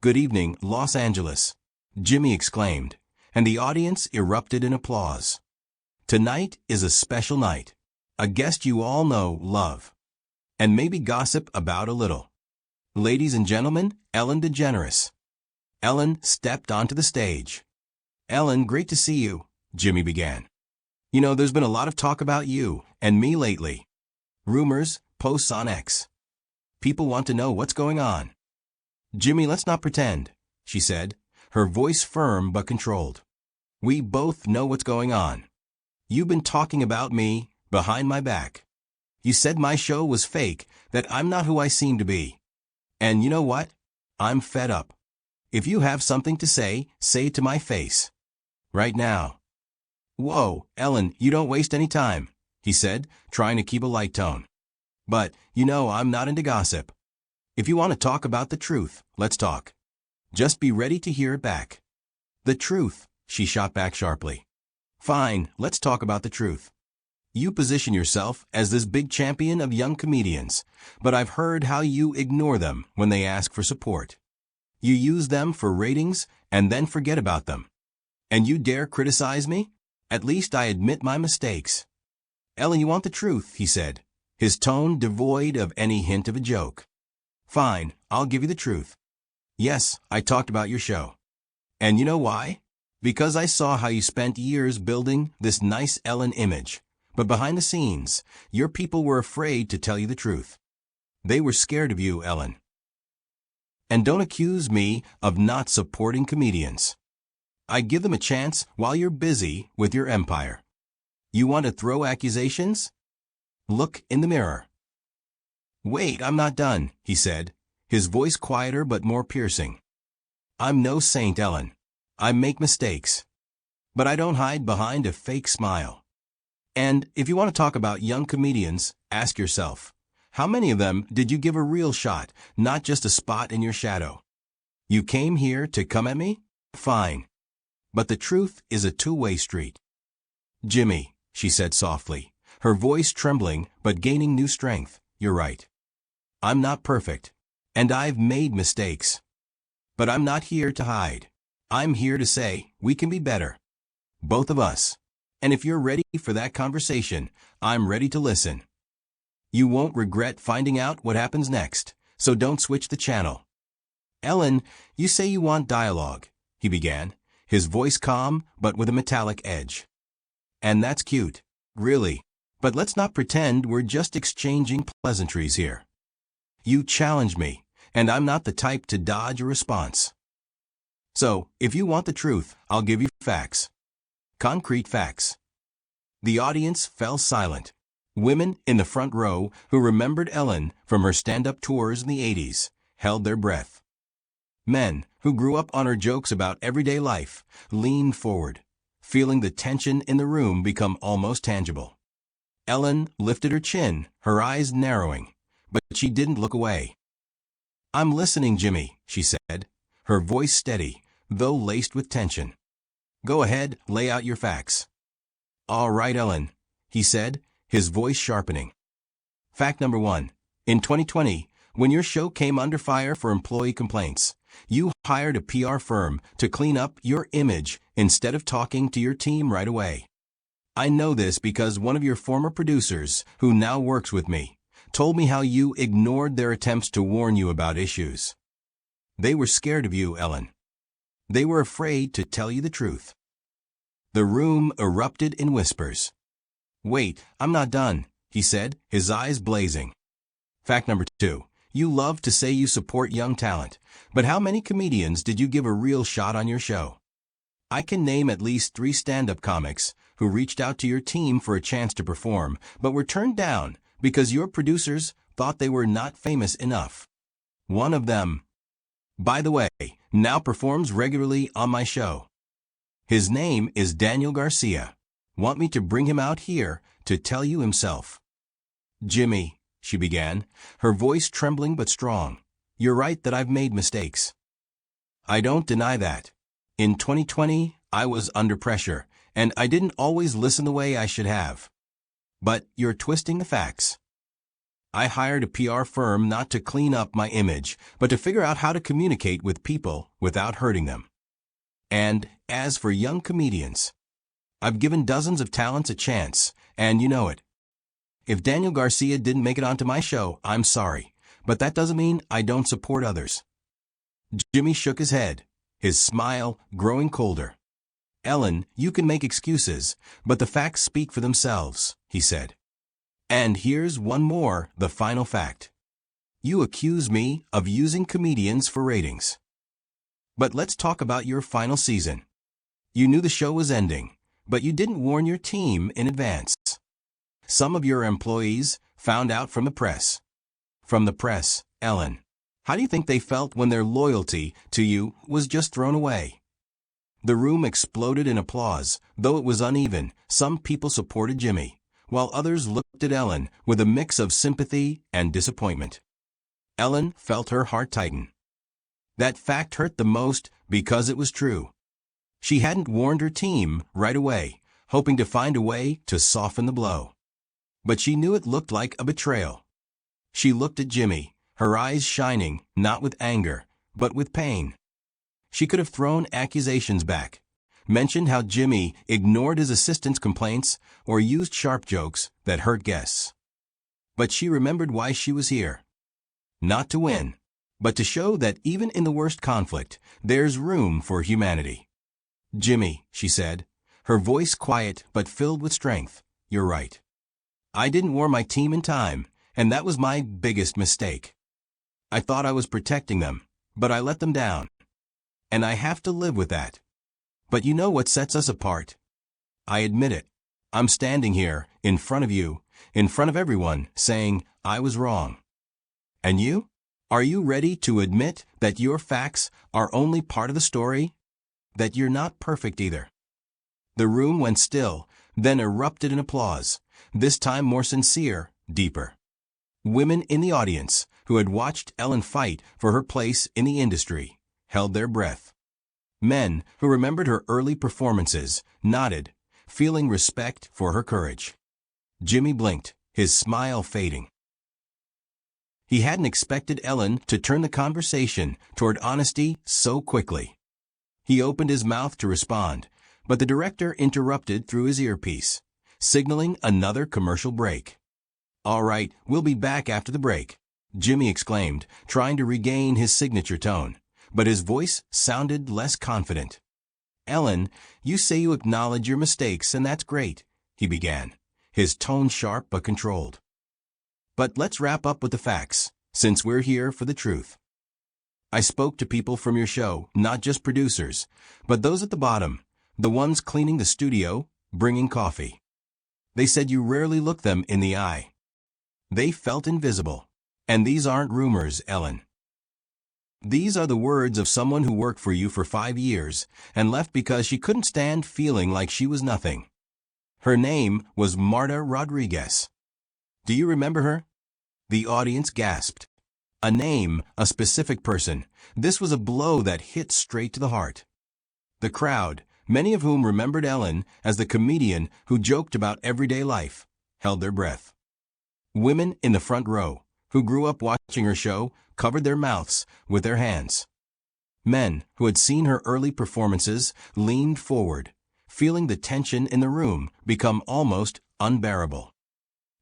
Good evening, Los Angeles, Jimmy exclaimed, and the audience erupted in applause. Tonight is a special night. A guest you all know, love, and maybe gossip about a little. Ladies and gentlemen, Ellen DeGeneres. Ellen stepped onto the stage. Ellen, great to see you, Jimmy began. You know, there's been a lot of talk about you and me lately. Rumors, posts on X. People want to know what's going on. Jimmy, let's not pretend, she said, her voice firm but controlled. We both know what's going on. You've been talking about me behind my back. You said my show was fake, that I'm not who I seem to be. And you know what? I'm fed up. If you have something to say it to my face. Right now. Whoa, Ellen, you don't waste any time, he said, trying to keep a light tone. But, you know, I'm not into gossip. If you want to talk about the truth, let's talk. Just be ready to hear it back. The truth, she shot back sharply. Fine, let's talk about the truth. You position yourself as this big champion of young comedians, but I've heard how you ignore them when they ask for support. You use them for ratings and then forget about them. And you dare criticize me? At least I admit my mistakes. Ellen, you want the truth, he said, his tone devoid of any hint of a joke. Fine, I'll give you the truth. Yes, I talked about your show. And you know why? Because I saw how you spent years building this nice Ellen image. But behind the scenes, your people were afraid to tell you the truth. They were scared of you, Ellen. And don't accuse me of not supporting comedians. I give them a chance while you're busy with your empire. You want to throw accusations? Look in the mirror. Wait, I'm not done, he said, his voice quieter but more piercing. I'm no saint, Ellen. I make mistakes. But I don't hide behind a fake smile. And if you want to talk about young comedians, ask yourself, how many of them did you give a real shot, not just a spot in your shadow? You came here to come at me? Fine. But the truth is a two-way street. Jimmy, she said softly, her voice trembling but gaining new strength, you're right. I'm not perfect, and I've made mistakes. But I'm not here to hide. I'm here to say we can be better. Both of us. And if you're ready for that conversation, I'm ready to listen. You won't regret finding out what happens next, so don't switch the channel. Ellen, you say you want dialogue, he began, his voice calm but with a metallic edge. And that's cute, really. But let's not pretend we're just exchanging pleasantries here. You challenge me, and I'm not the type to dodge a response. So, if you want the truth, I'll give you facts. Concrete facts. The audience fell silent. Women in the front row, who remembered Ellen from her stand-up tours in the 80s, held their breath. Men, who grew up on her jokes about everyday life, leaned forward, feeling the tension in the room become almost tangible. Ellen lifted her chin, her eyes narrowing, but she didn't look away. I'm listening, Jimmy, she said, her voice steady, though laced with tension. Go ahead, lay out your facts. All right, Ellen, he said, his voice sharpening. Fact number 1. In 2020, when your show came under fire for employee complaints, you hired a PR firm to clean up your image instead of talking to your team right away. I know this because one of your former producers, who now works with me, told me how you ignored their attempts to warn you about issues. They were scared of you, Ellen. They were afraid to tell you the truth. The room erupted in whispers. Wait, I'm not done, he said, his eyes blazing. Fact number 2. You love to say you support young talent, but how many comedians did you give a real shot on your show? I can name at least 3 stand-up comics who reached out to your team for a chance to perform, but were turned down because your producers thought they were not famous enough. One of them, by the way, now performs regularly on my show. His name is Daniel Garcia. Want me to bring him out here to tell you himself? Jimmy, she began, her voice trembling but strong, you're right that I've made mistakes. I don't deny that. In 2020, I was under pressure, and I didn't always listen the way I should have. But you're twisting the facts. I hired a PR firm not to clean up my image, but to figure out how to communicate with people without hurting them. And as for young comedians, I've given dozens of talents a chance, and you know it. If Daniel Garcia didn't make it onto my show, I'm sorry, but that doesn't mean I don't support others. Jimmy shook his head, his smile growing colder. Ellen, you can make excuses, but the facts speak for themselves, he said. And here's one more, the final fact. You accuse me of using comedians for ratings. But let's talk about your final season. You knew the show was ending, but you didn't warn your team in advance. Some of your employees found out from the press. From the press, Ellen. How do you think they felt when their loyalty to you was just thrown away? The room exploded in applause. Though it was uneven, some people supported Jimmy, while others looked at Ellen with a mix of sympathy and disappointment. Ellen felt her heart tighten. That fact hurt the most because it was true. She hadn't warned her team right away, hoping to find a way to soften the blow. But she knew it looked like a betrayal. She looked at Jimmy, her eyes shining, not with anger, but with pain. She could have thrown accusations back, mentioned how Jimmy ignored his assistant's complaints, or used sharp jokes that hurt guests. But she remembered why she was here. Not to win, but to show that even in the worst conflict, there's room for humanity. Jimmy, she said, her voice quiet but filled with strength, you're right. I didn't warn my team in time, and that was my biggest mistake. I thought I was protecting them, but I let them down. And I have to live with that. But you know what sets us apart? I admit it. I'm standing here, in front of you, in front of everyone, saying, I was wrong. And you? Are you ready to admit that your facts are only part of the story? That you're not perfect either? The room went still, then erupted in applause, this time more sincere, deeper. Women in the audience, who had watched Ellen fight for her place in the industry, held their breath. Men, who remembered her early performances, nodded, feeling respect for her courage. Jimmy blinked, his smile fading. He hadn't expected Ellen to turn the conversation toward honesty so quickly. He opened his mouth to respond, but the director interrupted through his earpiece, signaling another commercial break. All right, we'll be back after the break, Jimmy exclaimed, trying to regain his signature tone, but his voice sounded less confident. Ellen, you say you acknowledge your mistakes, and that's great, he began, his tone sharp but controlled. But let's wrap up with the facts, since we're here for the truth. I spoke to people from your show, not just producers, but those at the bottom, the ones cleaning the studio, bringing coffee. They said you rarely look them in the eye. They felt invisible. And these aren't rumors, Ellen. These are the words of someone who worked for you for 5 years and left because she couldn't stand feeling like she was nothing. Her name was Marta Rodriguez. Do you remember her? The audience gasped. A name, a specific person. This was a blow that hit straight to the heart. The crowd, many of whom remembered Ellen as the comedian who joked about everyday life, held their breath. Women in the front row, who grew up watching her show, covered their mouths with their hands. Men who had seen her early performances leaned forward, feeling the tension in the room become almost unbearable.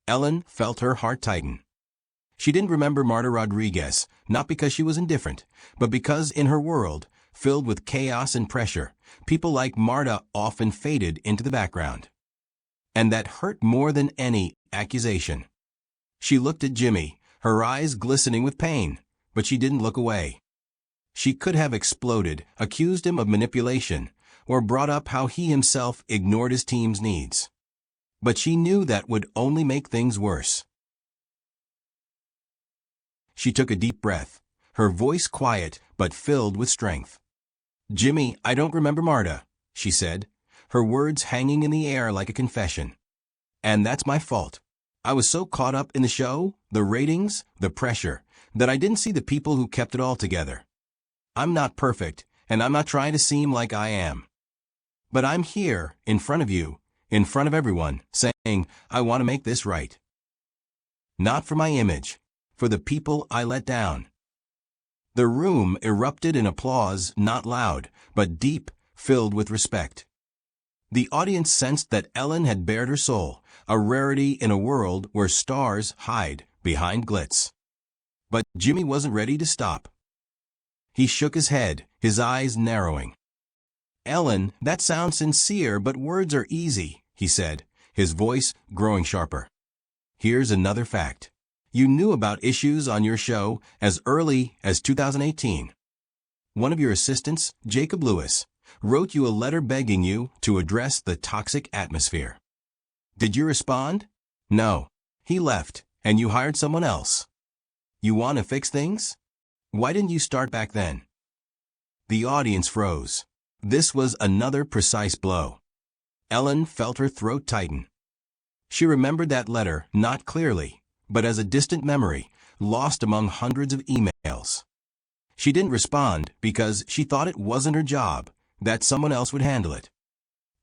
Ellen felt her heart tighten. She didn't remember Marta Rodriguez, not because she was indifferent, but because in her world, filled with chaos and pressure, people like Marta often faded into the background. And that hurt more than any accusation. She looked at Jimmy, her eyes glistening with pain, but she didn't look away. She could have exploded, accused him of manipulation, or brought up how he himself ignored his team's needs. But she knew that would only make things worse. She took a deep breath, her voice quiet but filled with strength. Jimmy, I don't remember Marta, she said, her words hanging in the air like a confession. And that's my fault. I was so caught up in the show, the ratings, the pressure, that I didn't see the people who kept it all together. I'm not perfect, and I'm not trying to seem like I am. But I'm here, in front of you, in front of everyone, saying, I want to make this right. Not for my image. For the people I let down. The room erupted in applause, not loud, but deep, filled with respect. The audience sensed that Ellen had bared her soul, a rarity in a world where stars hide behind glitz. But Jimmy wasn't ready to stop. He shook his head, his eyes narrowing. "Ellen, that sounds sincere, but words are easy," he said, his voice growing sharper. "Here's another fact. You knew about issues on your show as early as 2018. One of your assistants, Jacob Lewis, wrote you a letter begging you to address the toxic atmosphere. Did you respond? No. He left, and you hired someone else. You want to fix things? Why didn't you start back then?" The audience froze. This was another precise blow. Ellen felt her throat tighten. She remembered that letter, not clearly, but as a distant memory, lost among hundreds of emails. She didn't respond because she thought it wasn't her job, that someone else would handle it.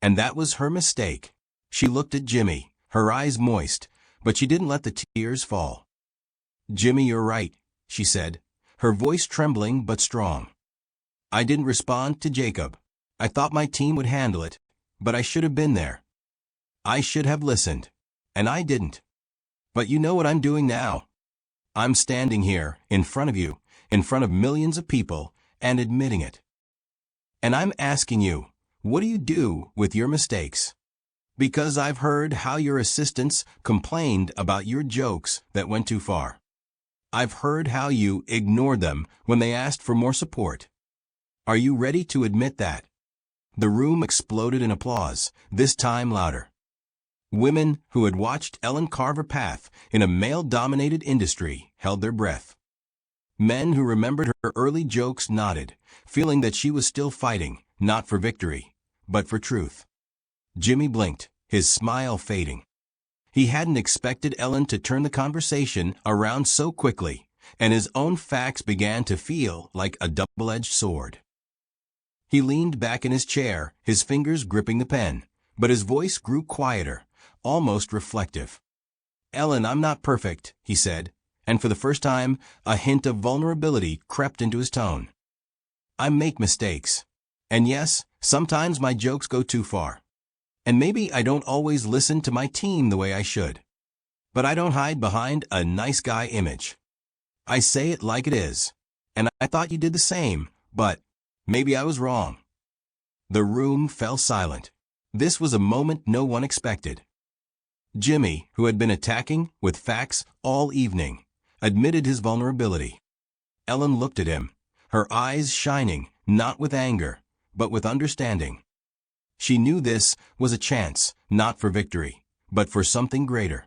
And that was her mistake. She looked at Jimmy, her eyes moist, but she didn't let the tears fall. "Jimmy, you're right," she said, her voice trembling but strong. "I didn't respond to Jacob. I thought my team would handle it, but I should have been there. I should have listened, and I didn't. But you know what I'm doing now? I'm standing here, in front of you, in front of millions of people, and admitting it. And I'm asking you, what do you do with your mistakes? Because I've heard how your assistants complained about your jokes that went too far. I've heard how you ignored them when they asked for more support. Are you ready to admit that?" The room exploded in applause, this time louder. Women who had watched Ellen carve her path in a male-dominated industry held their breath. Men who remembered her early jokes nodded, feeling that she was still fighting, not for victory, but for truth. Jimmy blinked, his smile fading. He hadn't expected Ellen to turn the conversation around so quickly, and his own facts began to feel like a double-edged sword. He leaned back in his chair, his fingers gripping the pen, but his voice grew quieter, almost reflective. "Ellen, I'm not perfect," he said, and for the first time, a hint of vulnerability crept into his tone. "I make mistakes. And yes, sometimes my jokes go too far. And maybe I don't always listen to my team the way I should. But I don't hide behind a nice guy image. I say it like it is. And I thought you did the same, but maybe I was wrong." The room fell silent. This was a moment no one expected. Jimmy, who had been attacking with facts all evening, admitted his vulnerability. Ellen looked at him, her eyes shining, not with anger, but with understanding. She knew this was a chance, not for victory, but for something greater.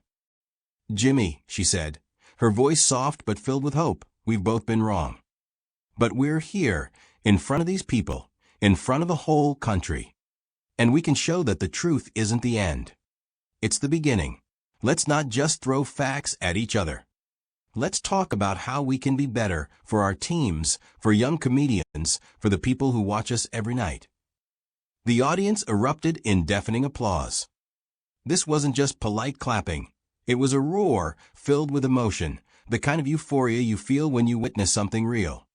"Jimmy," she said, her voice soft but filled with hope, "we've both been wrong. But we're here, in front of these people, in front of the whole country. And we can show that the truth isn't the end. It's the beginning. Let's not just throw facts at each other. Let's talk about how we can be better for our teams, for young comedians, for the people who watch us every night." The audience erupted in deafening applause. This wasn't just polite clapping. It was a roar filled with emotion, the kind of euphoria you feel when you witness something real.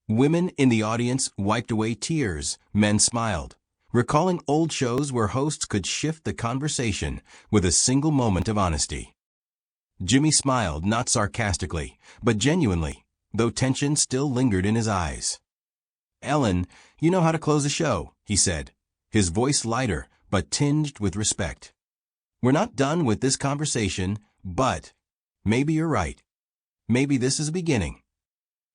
Women in the audience wiped away tears, men smiled, recalling old shows where hosts could shift the conversation with a single moment of honesty. Jimmy smiled, not sarcastically, but genuinely, though tension still lingered in his eyes. "Ellen, you know how to close a show," he said, his voice lighter but tinged with respect. "We're not done with this conversation, but maybe you're right. Maybe this is a beginning."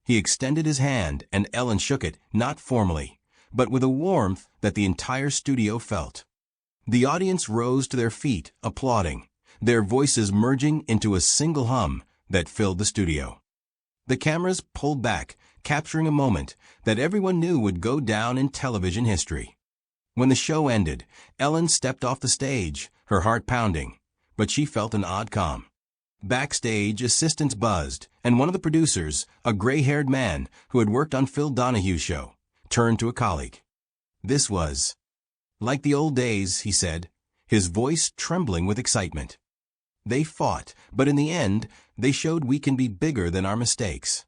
He extended his hand and Ellen shook it, not formally, but with a warmth that the entire studio felt. The audience rose to their feet, applauding, their voices merging into a single hum that filled the studio. The cameras pulled back, capturing a moment that everyone knew would go down in television history. When the show ended, Ellen stepped off the stage, her heart pounding, but she felt an odd calm. Backstage, assistants buzzed, and one of the producers, a gray-haired man who had worked on Phil Donahue's show, turned to a colleague. "This was like the old days," he said, his voice trembling with excitement. They fought, but in the end, they showed we can be bigger than our mistakes.